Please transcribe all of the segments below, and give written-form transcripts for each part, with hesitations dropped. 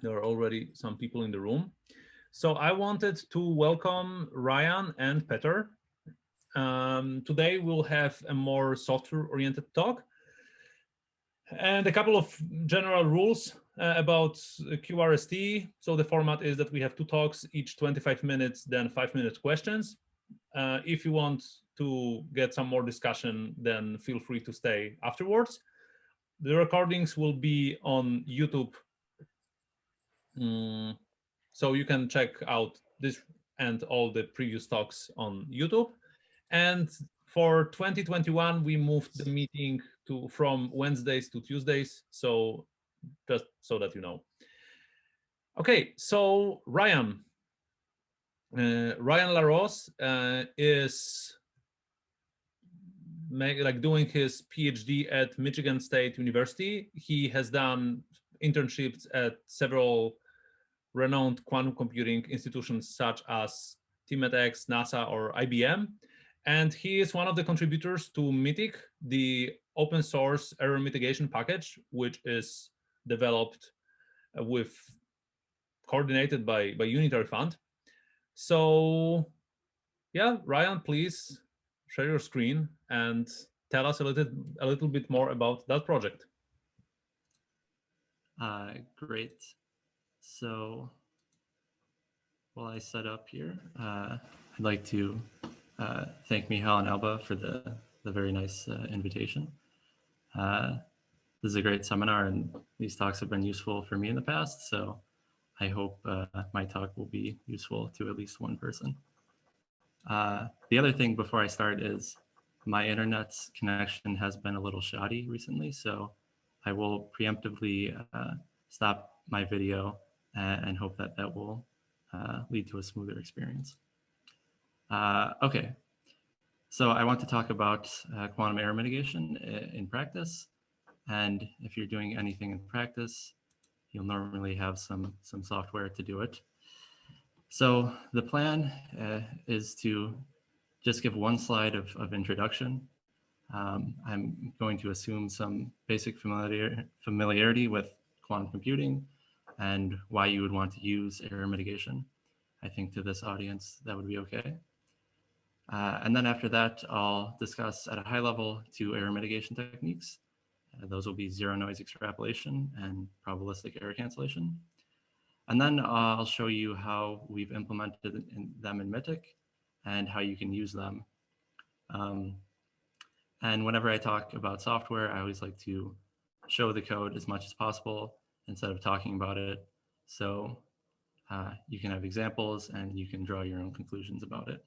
There are already some people in the room. So I wanted to welcome Ryan and Peter. Today we'll have a more software-oriented talk and a couple of general rules about QRST. So the format is that we have two talks, each 25 minutes, then 5-minute questions. If you want to get some more discussion, then feel free to stay afterwards. The recordings will be on YouTube, so you can check out this and all the previous talks on YouTube. And for 2021, we moved the meeting from Wednesdays to Tuesdays, so just so that you know. Okay, so Ryan LaRose is doing his PhD at Michigan State University. He has done internships at several renowned quantum computing institutions such as Mitiq, NASA, or IBM. And he is one of the contributors to Mitiq, the open source error mitigation package, which is developed coordinated by Unitary Fund. So yeah, Ryan, please share your screen and tell us a little bit more about that project. Great. So while I set up here, I'd like to thank Michal and Alba for the very nice invitation. This is a great seminar, and these talks have been useful for me in the past, so I hope my talk will be useful to at least one person. The other thing before I start is my internet connection has been a little shoddy recently, so I will preemptively stop my video and hope that that will lead to a smoother experience. Okay, so I want to talk about quantum error mitigation in practice. And if you're doing anything in practice, you'll normally have some software to do it. So the plan is to just give one slide of introduction. I'm going to assume some basic familiarity with quantum computing and why you would want to use error mitigation. I think to this audience, that would be okay. And then after that, I'll discuss at a high level two error mitigation techniques. Those will be zero noise extrapolation and probabilistic error cancellation. And then I'll show you how we've implemented them in Mitiq and how you can use them. And whenever I talk about software, I always like to show the code as much as possible instead of talking about it. So you can have examples and you can draw your own conclusions about it.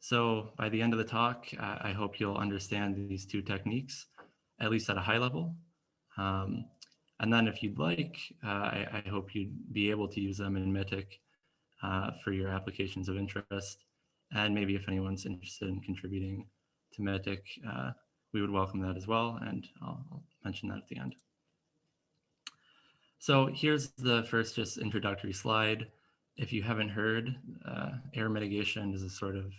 So by the end of the talk, I hope you'll understand these two techniques, at least at a high level. And then if you'd like, I hope you'd be able to use them in Mitiq for your applications of interest. And maybe if anyone's interested in contributing to Mitiq, we would welcome that as well. And I'll mention that at the end. So here's the first just introductory slide. If you haven't heard, error mitigation is a sort of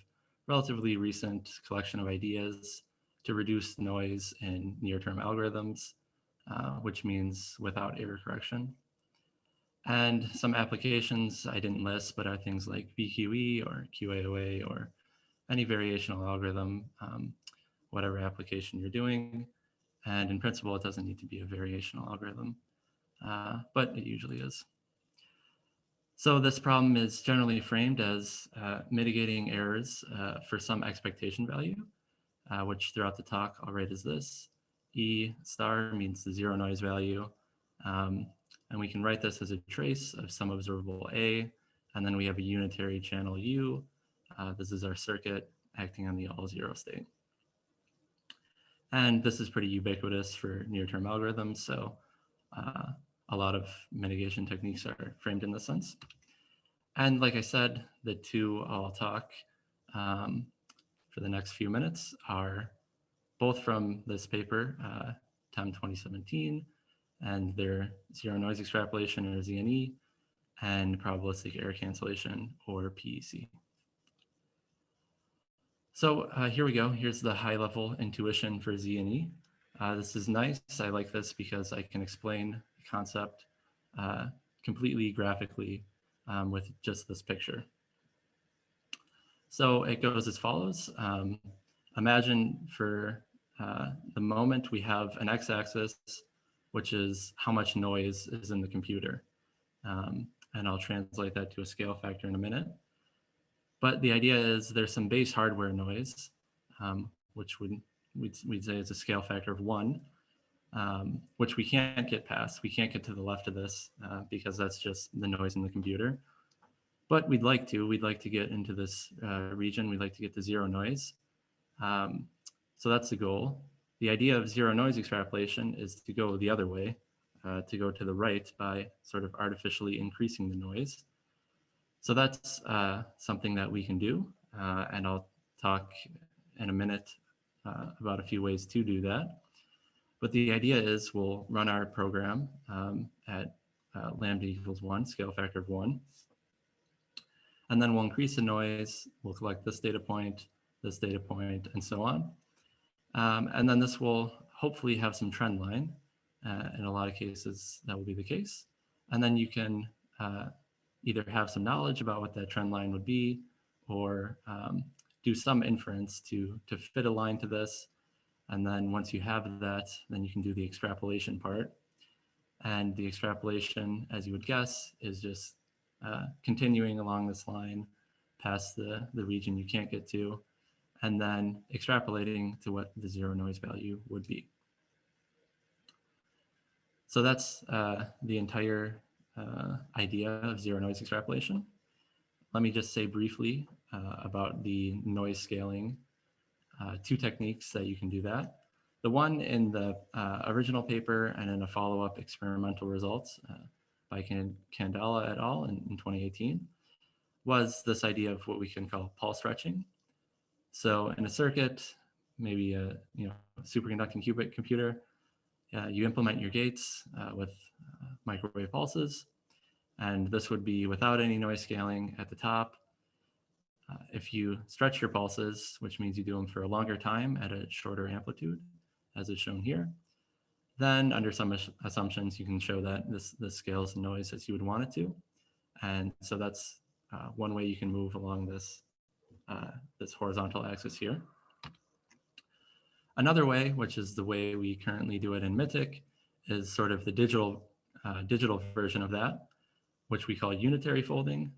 relatively recent collection of ideas to reduce noise in near-term algorithms, which means without error correction. And some applications I didn't list, but are things like VQE or QAOA or any variational algorithm, whatever application you're doing. And in principle, it doesn't need to be a variational algorithm, but it usually is. So this problem is generally framed as mitigating errors for some expectation value, which throughout the talk I'll write as this. E star means the zero noise value. And we can write this as a trace of some observable A, and then we have a unitary channel U. This is our circuit acting on the all zero state. And this is pretty ubiquitous for near-term algorithms, so a lot of mitigation techniques are framed in this sense. And like I said, the two I'll talk for the next few minutes are both from this paper, TEM 2017, and their zero noise extrapolation, or ZNE, and probabilistic error cancellation, or PEC. So here we go. Here's the high level intuition for ZNE. This is nice. I like this because I can explain the concept completely graphically with just this picture. So it goes as follows. Imagine for the moment we have an x-axis, which is how much noise is in the computer. And I'll translate that to a scale factor in a minute. But the idea is there's some base hardware noise, which we'd say is a scale factor of 1, which we can't get past. We can't get to the left of this because that's just the noise in the computer. But we'd like to get into this region. We'd like to get to zero noise. So that's the goal. The idea of zero noise extrapolation is to go the other way, to go to the right by sort of artificially increasing the noise. So that's something that we can do. And I'll talk in a minute about a few ways to do that. But the idea is we'll run our program at lambda equals 1, scale factor of 1. And then we'll increase the noise. We'll collect this data point, and so on. And then this will hopefully have some trend line. In a lot of cases, that will be the case. And then you can either have some knowledge about what that trend line would be, or do some inference to fit a line to this. And then once you have that, then you can do the extrapolation part. And the extrapolation, as you would guess, is just continuing along this line past the region you can't get to, and then extrapolating to what the zero noise value would be. So that's the entire idea of zero noise extrapolation. Let me just say briefly about the noise scaling, 2 techniques that you can do that. The one in the original paper and in a follow-up experimental results by Candela et al. In 2018 was this idea of what we can call pulse stretching. So in a circuit, maybe a superconducting qubit computer, you implement your gates with microwave pulses, and this would be without any noise scaling at the top. If you stretch your pulses, which means you do them for a longer time at a shorter amplitude, as is shown here, then under some assumptions, you can show that this scales the noise as you would want it to. And so that's one way you can move along this, this horizontal axis here. Another way, which is the way we currently do it in Mitiq, is sort of the digital version of that, which we call unitary folding.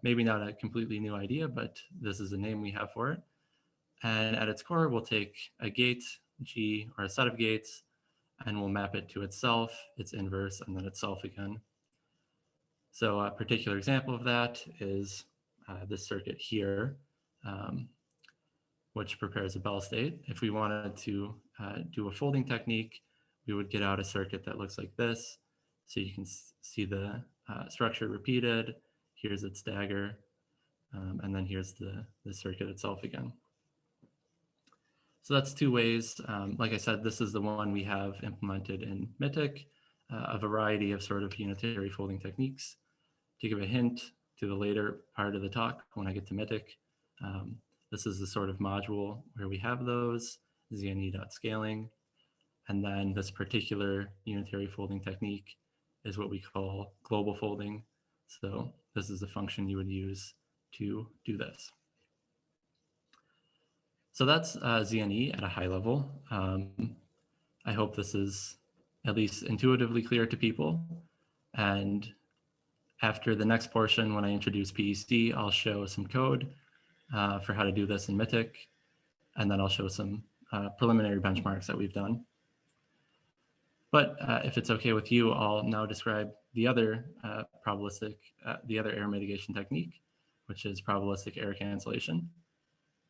Maybe not a completely new idea, but this is the name we have for it. And at its core, we'll take a gate, G, or a set of gates, and we'll map it to itself, its inverse, and then itself again. So a particular example of that is this circuit here, which prepares a Bell state. If we wanted to do a folding technique, we would get out a circuit that looks like this. So you can see the structure repeated. Here's its dagger, and then here's the circuit itself again. So that's 2 ways. Like I said, this is the one we have implemented in Mitiq, a variety of sort of unitary folding techniques. To give a hint to the later part of the talk, when I get to Mitiq, this is the sort of module where we have those, zne.scaling, and then this particular unitary folding technique is what we call global folding. So this is the function you would use to do this. So that's ZNE at a high level. I hope this is at least intuitively clear to people. And after the next portion, when I introduce PEC, I'll show some code for how to do this in Mitiq. And then I'll show some preliminary benchmarks that we've done. But if it's okay with you, I'll now describe the other the other error mitigation technique, which is probabilistic error cancellation.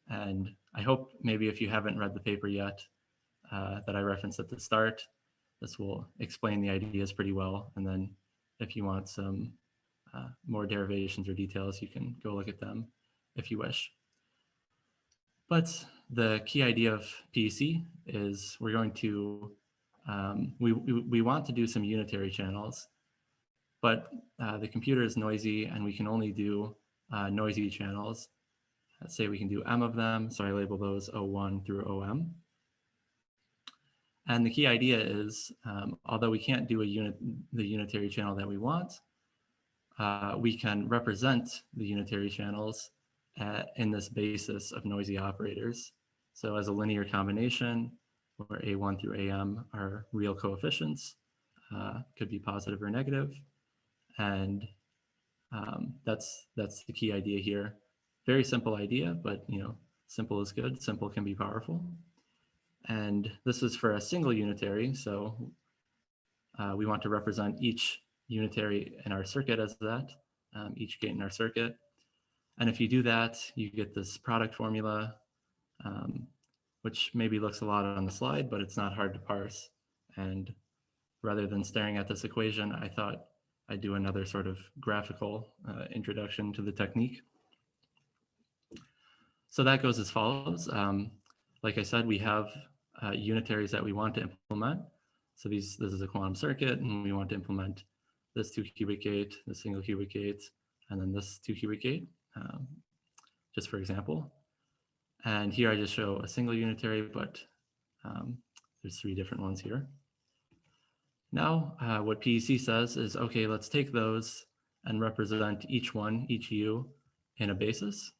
And I hope maybe if you haven't read the paper yet that I referenced at the start, this will explain the ideas pretty well. And then if you want some more derivations or details, you can go look at them if you wish. But the key idea of PEC is we're going to, we want to do some unitary channels, but the computer is noisy and we can only do noisy channels. Let's say we can do M of them, so I label those O1 through OM. And the key idea is, although we can't do the unitary channel that we want, we can represent the unitary channels in this basis of noisy operators. So as a linear combination, where A1 through AM are real coefficients, could be positive or negative. And that's the key idea here. Very simple idea, but simple is good. Simple can be powerful. And this is for a single unitary. So we want to represent each unitary in our circuit as that, each gate in our circuit. And if you do that, you get this product formula, which maybe looks a lot on the slide, but it's not hard to parse. And rather than staring at this equation, I thought I'd do another sort of graphical introduction to the technique. So that goes as follows. Like I said, we have unitaries that we want to implement. So this is a quantum circuit, and we want to implement this 2-qubit gate, this single qubit gate, and then this 2-qubit gate, just for example. And here I just show a single unitary, but there's 3 different ones here. Now, what PEC says is, okay, let's take those and represent each U in a basis.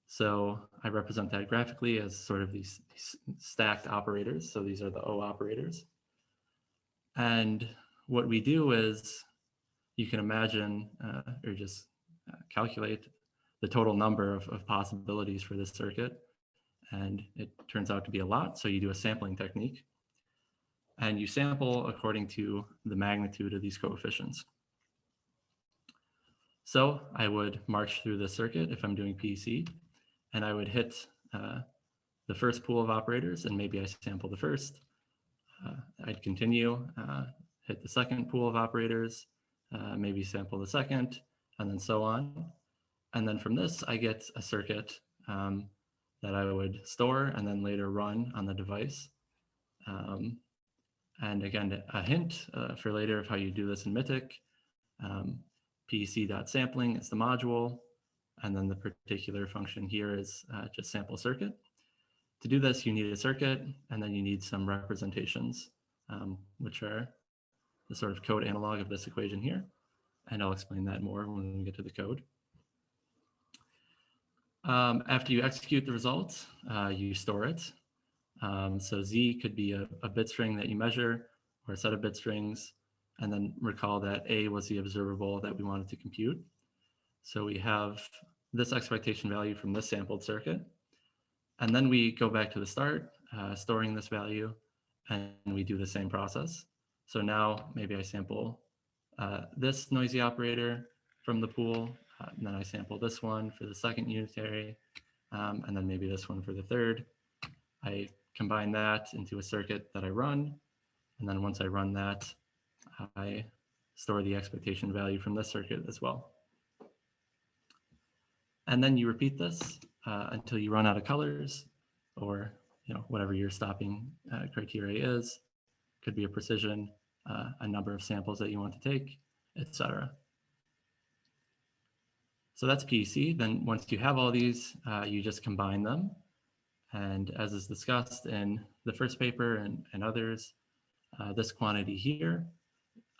So I represent that graphically as sort of these stacked operators. So these are the O operators. And what we do is, you can imagine or just calculate the total number of possibilities for this circuit. And it turns out to be a lot. So you do a sampling technique. And you sample according to the magnitude of these coefficients. So I would march through the circuit if I'm doing PEC, and I would hit the first pool of operators, and maybe I sample the first. I'd continue, hit the second pool of operators, maybe sample the second, and then so on. And then from this, I get a circuit that I would store and then later run on the device. And again, a hint for later of how you do this in Mitiq. PEC.sampling is the module, and then the particular function here is just sample circuit. To do this, you need a circuit, and then you need some representations, which are the sort of code analog of this equation here. And I'll explain that more when we get to the code. After you execute the result, you store it. So Z could be a bit string that you measure, or a set of bit strings, and then recall that A was the observable that we wanted to compute. So we have this expectation value from this sampled circuit. And then we go back to the start, storing this value, and we do the same process. So now maybe I sample this noisy operator from the pool, and then I sample this one for the second unitary, and then maybe this one for the third. I combine that into a circuit that I run, and then once I run that, I store the expectation value from this circuit as well. And then you repeat this until you run out of colors, or whatever your stopping criteria is. Could be a precision, a number of samples that you want to take, etc. So that's PEC. Then once you have all these, you just combine them. And as is discussed in the first paper and others, this quantity here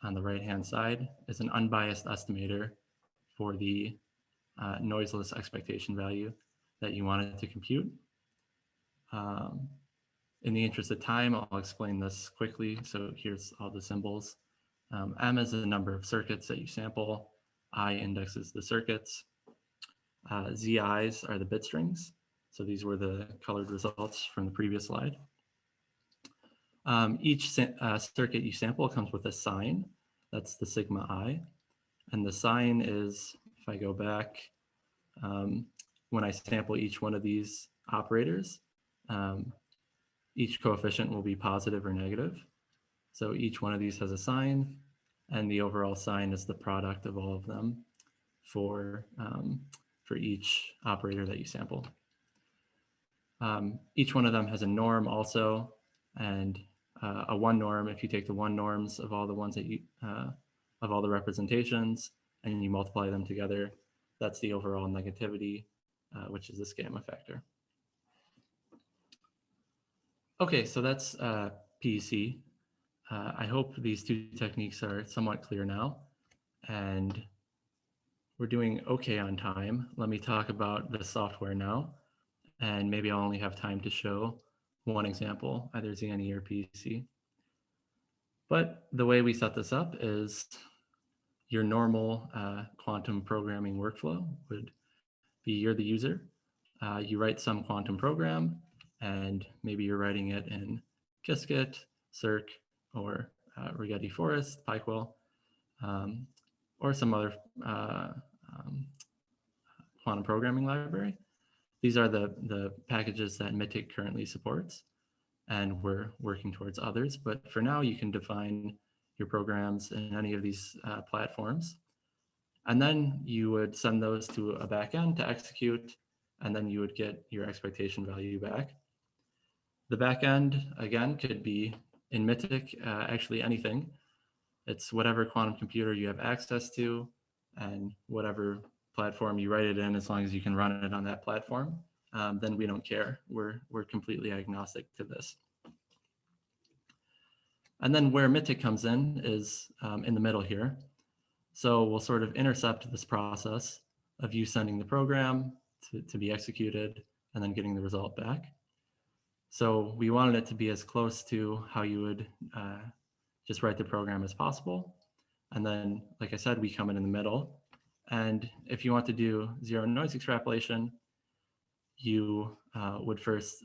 on the right-hand side is an unbiased estimator for the noiseless expectation value that you wanted to compute. In the interest of time, I'll explain this quickly. So here's all the symbols. M is the number of circuits that you sample. I indexes the circuits. ZIs are the bit strings. So these were the colored results from the previous slide. Each circuit you sample comes with a sign. That's the sigma I. And the sign is, if I go back, when I sample each one of these operators, each coefficient will be positive or negative. So each one of these has a sign, and the overall sign is the product of all of them for each operator that you sample. Each one of them has a norm also, and a one norm. If you take the one norms of all the ones that you of all the representations and you multiply them together, that's the overall negativity, which is this gamma factor. Okay, so that's PEC. I hope these two techniques are somewhat clear now, and we're doing okay on time. Let me talk about the software now, and maybe I'll only have time to show one example, either ZNE or PEC. But the way we set this up is your normal quantum programming workflow would be you're the user. You write some quantum program, and maybe you're writing it in Qiskit, Cirq, or Rigetti Forest, PyQuil, or some other quantum programming library. These are the packages that Mitiq currently supports, and we're working towards others. But for now, you can define your programs in any of these platforms. And then you would send those to a backend to execute, and then you would get your expectation value back. The backend, again, could be in Mitiq, actually anything. It's whatever quantum computer you have access to and whatever platform you write it in, as long as you can run it on that platform, then we don't care. We're completely agnostic to this. And then where Mitiq comes in is in the middle here. So we'll sort of intercept this process of you sending the program to be executed and then getting the result back. So we wanted it to be as close to how you would just write the program as possible. And then, like I said, we come in the middle. And if you want to do zero noise extrapolation, you would first,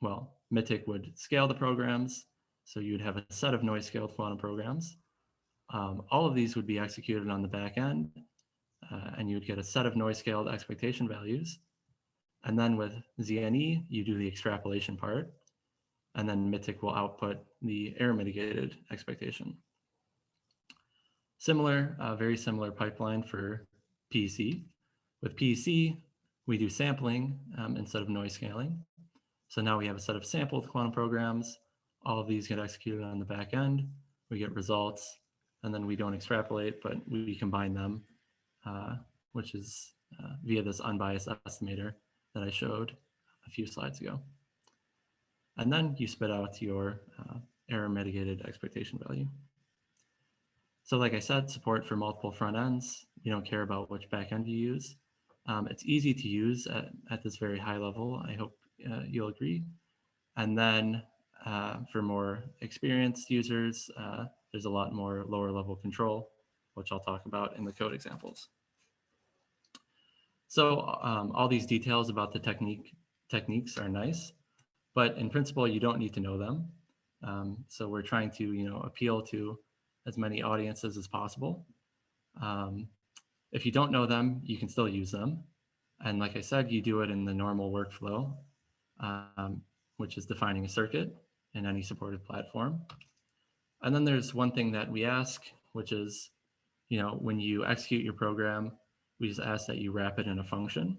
well, Mitiq would scale the programs. So you'd have a set of noise scaled quantum programs. All of these would be executed on the back end, and you would get a set of noise scaled expectation values. And then with ZNE, you do the extrapolation part, and then Mitiq will output the error mitigated expectation. Similar, very similar pipeline for PEC. With PEC, we do sampling instead of noise scaling. So now we have a set of sampled quantum programs. All of these get executed on the back end. We get results, and then we don't extrapolate, but we combine them, which is via this unbiased estimator that I showed a few slides ago. And then you spit out your error mitigated expectation value. So like I said, support for multiple front ends. You don't care about which backend you use. It's easy to use at this very high level. I hope you'll agree. And then for more experienced users, there's a lot more lower level control, which I'll talk about in the code examples. So all these details about the techniques are nice, but in principle, you don't need to know them. So we're trying to appeal to as many audiences as possible. If you don't know them, you can still use them. And like I said, you do it in the normal workflow, which is defining a circuit in any supported platform. And then there's one thing that we ask, which is, when you execute your program, we just ask that you wrap it in a function.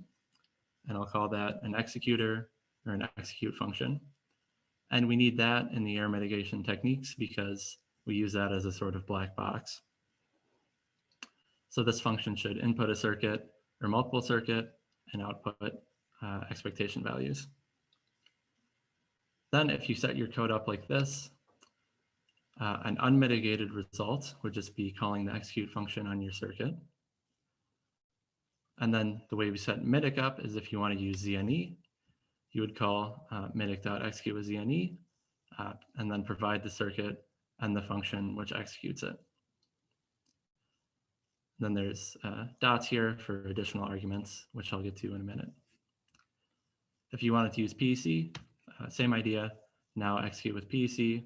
And I'll call that an executor or an execute function. And we need that in the error mitigation techniques because we use that as a sort of black box. So this function should input a circuit or multiple circuit and output expectation values. Then if you set your code up like this, an unmitigated result would just be calling the execute function on your circuit. And then the way we set Mitiq up is if you want to use ZNE, you would call Mitiq.execute with ZNE, and then provide the circuit and the function which executes it. Then there's dots here for additional arguments, which I'll get to in a minute. If you wanted to use PEC, same idea. Now execute with PEC,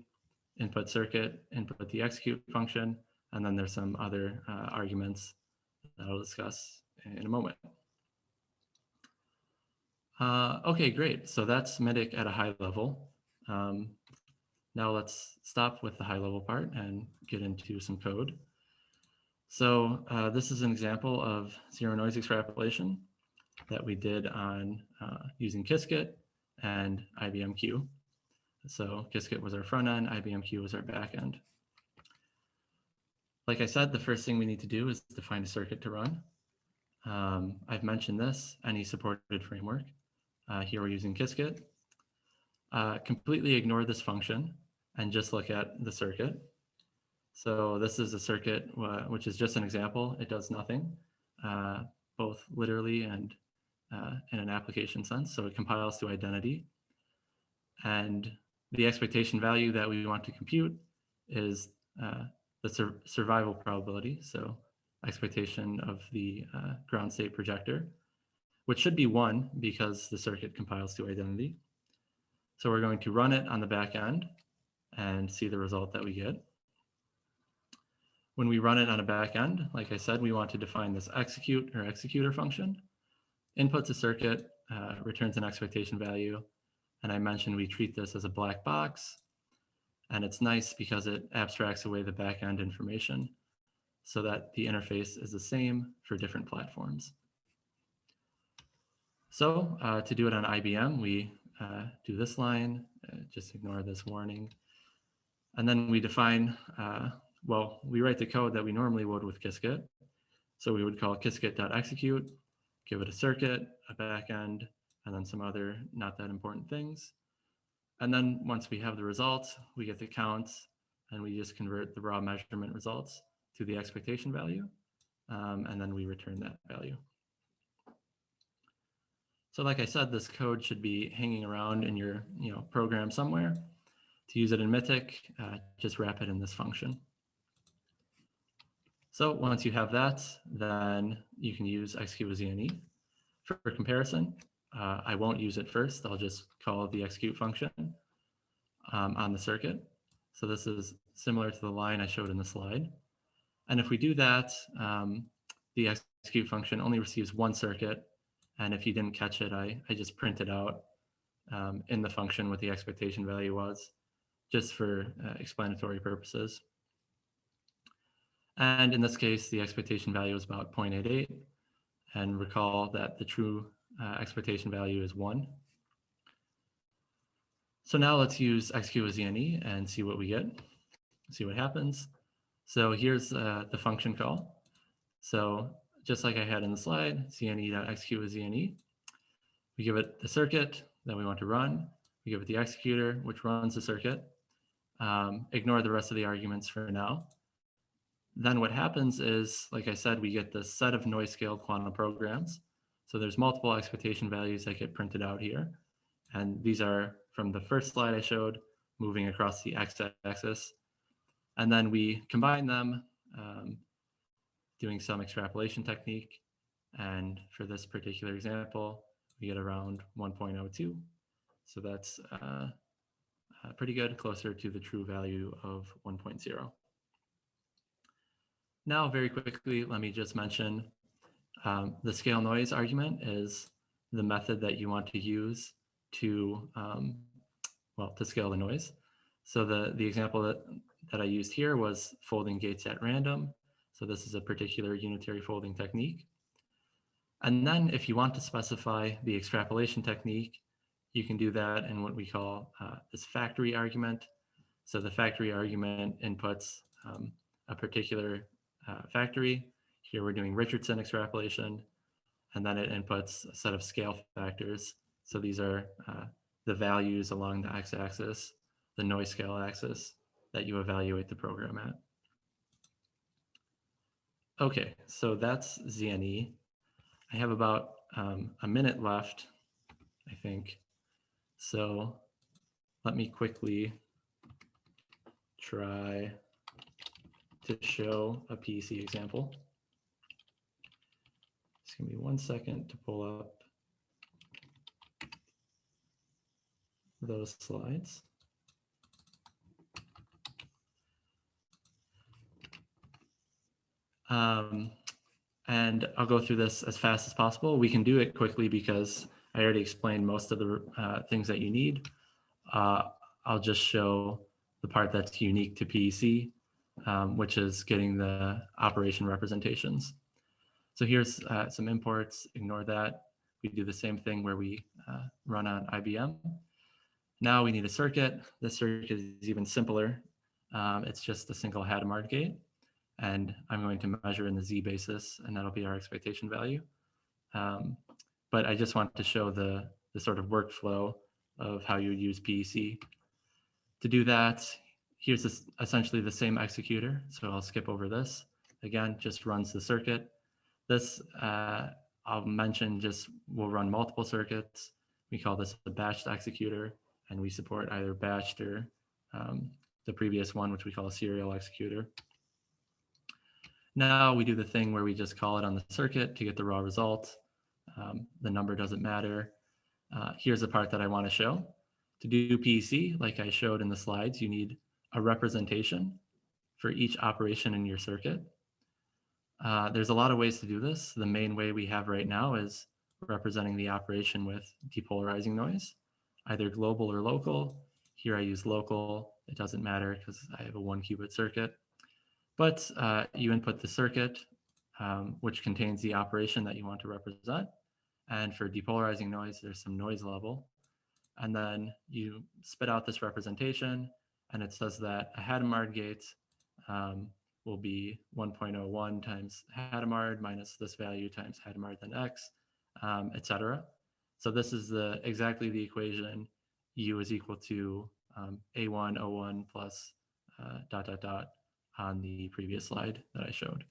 input circuit, input the execute function, and then there's some other arguments that I'll discuss in a moment. Okay, great. So that's Mitiq at a high level. Now let's stop with the high level part and get into some code. So this is an example of zero noise extrapolation that we did on using Qiskit and IBM-Q. So Qiskit was our front end, IBM-Q was our back end. Like I said, the first thing we need to do is define a circuit to run. I've mentioned this, any supported framework. Here we're using Qiskit. Completely ignore this function and just look at the circuit. So this is a circuit which is just an example. It does nothing, both literally and in an application sense. So it compiles to identity. And the expectation value that we want to compute is the survival probability. So expectation of the ground state projector, which should be 1 because the circuit compiles to identity. So we're going to run it on the back end and see the result that we get. When we run it on a back end, like I said, we want to define this execute or executor function. Inputs a circuit, returns an expectation value. And I mentioned we treat this as a black box. And it's nice because it abstracts away the back end information so that the interface is the same for different platforms. So to do it on IBM, we do this line, just ignore this warning. And then we define, well, we write the code that we normally would with Qiskit. So we would call qiskit.execute, give it a circuit, a backend, and then some other not that important things. And then once we have the results, we get the counts, and we just convert the raw measurement results to the expectation value, and then we return that value. So like I said, this code should be hanging around in your program somewhere. To use it in Mitiq, just wrap it in this function. So once you have that, then you can use execute with ZNE. For comparison, I won't use it first. I'll just call the execute function on the circuit. So this is similar to the line I showed in the slide. And if we do that, the execute function only receives 1 circuit. And if you didn't catch it, I just printed out in the function what the expectation value was, just for explanatory purposes. And in this case, the expectation value is about 0.88. And recall that the true expectation value is 1. So now let's use execute with ZNE and see what we get, see what happens. So here's the function call. So just like I had in the slide, ZNE.execute with ZNE. We give it the circuit that we want to run. We give it the executor, which runs the circuit. Ignore the rest of the arguments for now. Then what happens is, like I said, we get this set of noise scale quantum programs. So there's multiple expectation values that get printed out here. And these are from the first slide I showed, moving across the x-axis. And then we combine them, doing some extrapolation technique. And for this particular example, we get around 1.02. So that's pretty good, closer to the true value of 1.0. Now, very quickly, let me just mention the scale noise argument is the method that you want to use to, to scale the noise. So the example that I used here was folding gates at random. So this is a particular unitary folding technique. And then if you want to specify the extrapolation technique, you can do that in what we call this factory argument. So the factory argument inputs a particular factory. Here we're doing Richardson extrapolation, and then it inputs a set of scale factors. So these are the values along the x-axis, the noise scale axis that you evaluate the program at. Okay, so that's ZNE. I have about a minute left, I think. So let me quickly try to show a PEC example. Just give me 1 second to pull up those slides. And I'll go through this as fast as possible. We can do it quickly because I already explained most of the things that you need. I'll just show the part that's unique to PEC, which is getting the operation representations. So here's some imports, ignore that. We do the same thing where we run on IBM. Now we need a circuit. This circuit is even simpler. It's just a single Hadamard gate. And I'm going to measure in the Z basis, and that'll be our expectation value. But I just want to show the sort of workflow of how you use PEC. To do that, here's essentially the same executor. So I'll skip over this. Again, just runs the circuit. This, I'll mention, just will run multiple circuits. We call this a batched executor, and we support either batched or the previous one, which we call a serial executor. Now we do the thing where we just call it on the circuit to get the raw result. The number doesn't matter. Here's the part that I want to show. To do PEC, like I showed in the slides, you need a representation for each operation in your circuit. There's a lot of ways to do this. The main way we have right now is representing the operation with depolarizing noise, either global or local. Here I use local. It doesn't matter because I have a 1-qubit circuit. But you input the circuit, which contains the operation that you want to represent. And for depolarizing noise, there's some noise level. And then you spit out this representation, and it says that a Hadamard gate will be 1.01 times Hadamard minus this value times Hadamard then X, etc. So this is exactly the equation U is equal to A1 O1 plus ... on the previous slide that I showed.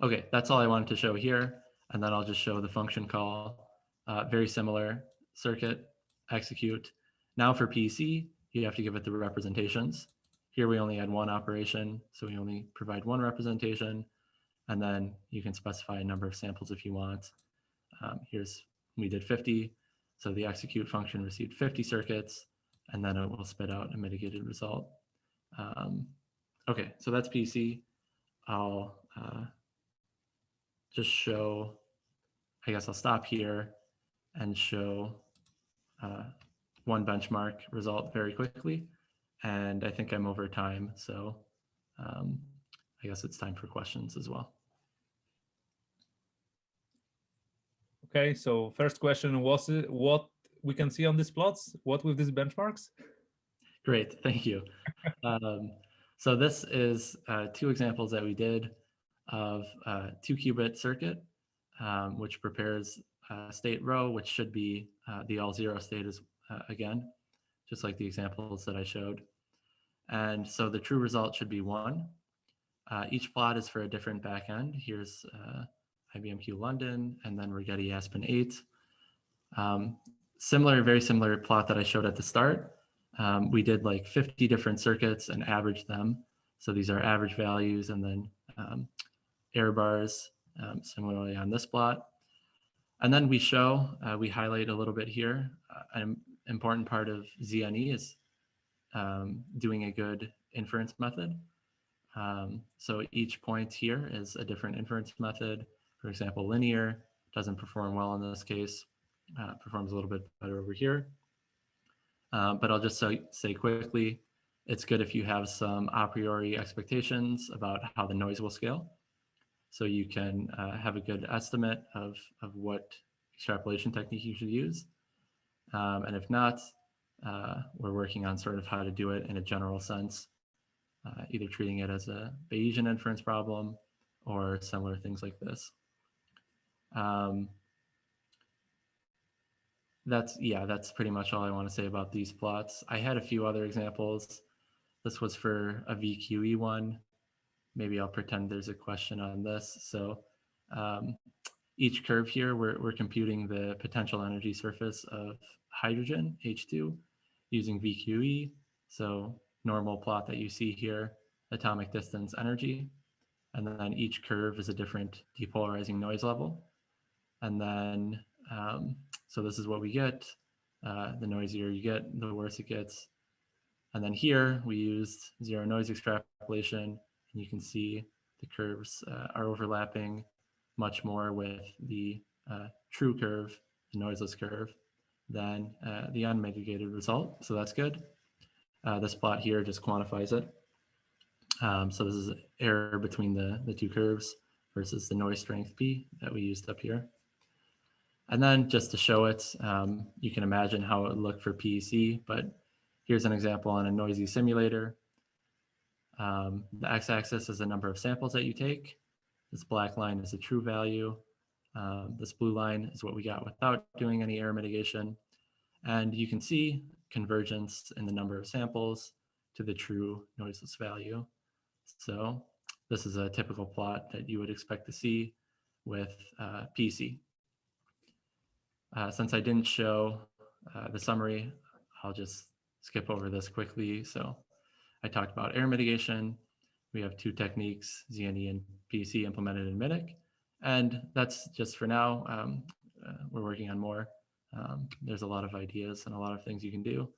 Okay, that's all I wanted to show here. And then I'll just show the function call. Very similar circuit, execute. Now for PEC, you have to give it the representations. Here we only had one operation, so we only provide one representation. And then you can specify a number of samples if you want. We did 50. So the execute function received 50 circuits, and then it will spit out a mitigated result. Okay, so that's PEC. I'll just show, I guess I'll stop here and show one benchmark result very quickly. And I think I'm over time, so I guess it's time for questions as well. Okay, so first question was what we can see on these plots? What with these benchmarks? Great, thank you. So this is 2 examples that we did of a 2-qubit circuit, which prepares state rho, which should be the all 0 state is again, just like the examples that I showed. And so the true result should be 1. Each plot is for a different backend. Here's IBM-Q London, and then Rigetti Aspen 8. Very similar plot that I showed at the start. We did like 50 different circuits and averaged them. So these are average values and then error bars, similarly on this plot. And then we highlight a little bit here. An important part of ZNE is doing a good inference method. So each point here is a different inference method. For example, linear doesn't perform well in this case, performs a little bit better over here. But I'll just say quickly, it's good if you have some a priori expectations about how the noise will scale. So you can have a good estimate of what extrapolation technique you should use. And if not, we're working on sort of how to do it in a general sense, either treating it as a Bayesian inference problem or similar things like this. That's pretty much all I want to say about these plots. I had a few other examples. This was for a VQE one. Maybe I'll pretend there's a question on this. So each curve here, we're computing the potential energy surface of hydrogen, H2, using VQE. So normal plot that you see here, atomic distance energy. And then each curve is a different depolarizing noise level. And then, so this is what we get. The noisier you get, the worse it gets. And then here we used zero noise extrapolation, and you can see the curves are overlapping much more with the true curve, the noiseless curve, than the unmitigated result. So that's good. This plot here just quantifies it. So this is error between the two curves versus the noise strength P that we used up here. And then just to show it, you can imagine how it would look for PEC, but here's an example on a noisy simulator. The x-axis is the number of samples that you take. This black line is the true value. This blue line is what we got without doing any error mitigation. And you can see convergence in the number of samples. to the true noiseless value. So this is a typical plot that you would expect to see with PC. Since I didn't show the summary, I'll just skip over this quickly. So I talked about error mitigation. We have two techniques, ZNE and PC, implemented in Mitiq. And that's just for now. We're working on more. There's a lot of ideas and a lot of things you can do.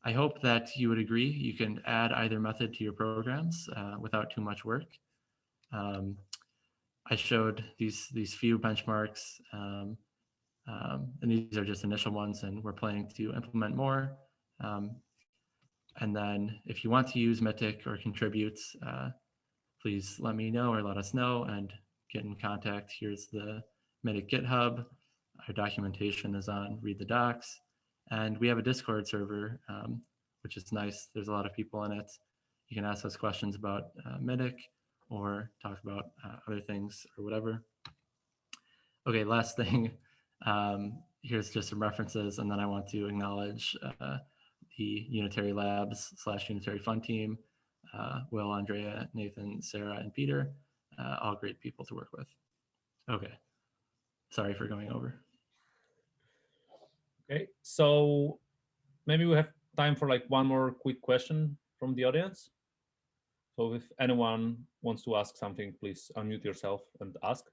I hope that you would agree you can add either method to your programs without too much work. I showed these few benchmarks, and these are just initial ones, and we're planning to implement more. And then if you want to use Mitiq or contribute, please let me know or let us know and get in contact. Here's the Mitiq GitHub. Our documentation is on Read the Docs. And we have a Discord server, which is nice. There's a lot of people in it. You can ask us questions about Mitiq or talk about other things or whatever. Okay, last thing. Here's just some references, and then I want to acknowledge the Unitary Labs / Unitary Fund team, Will, Andrea, Nathan, Sarah, and Peter, all great people to work with. Okay, sorry for going over. Okay, so maybe we have time for like one more quick question from the audience. So if anyone wants to ask something, please unmute yourself and ask.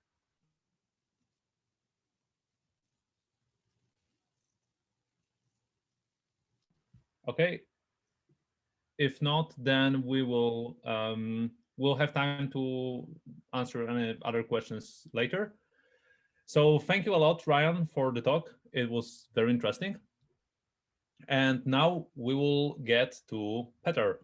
Okay. If not, then we will we'll have time to answer any other questions later. So thank you a lot, Ryan, for the talk. It was very interesting. And now we will get to Peter.